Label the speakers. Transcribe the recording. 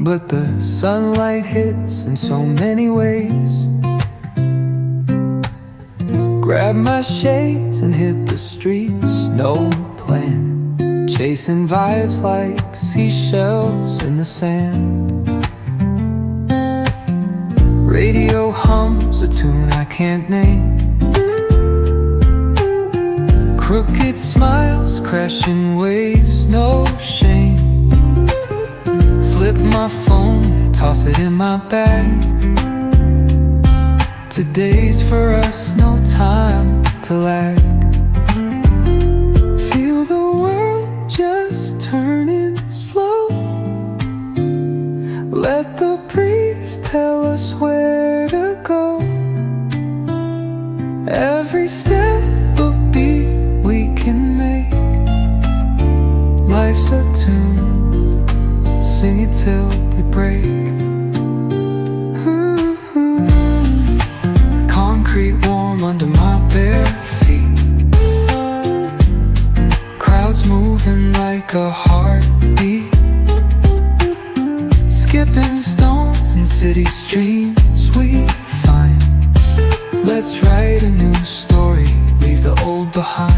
Speaker 1: but the sunlight hits in so many ways. Grab my shades and hit the streets, no plan, chasing vibes like seashells in the sand. Radio hums a tune I can't name. Crooked smiles, crashing waves, no shame. Flip my phone, toss it in my bag. Today's for us, no time to lag. Feel the world just turning slow. Let the breeze tell us where to go. Every step a beat we can make. Life's a tune, sing it till we break. Concrete warm under my bare feet. Crowds moving like a heartbeat. Skipping stones in city streams we find. Let's write a new story, leave the old behind.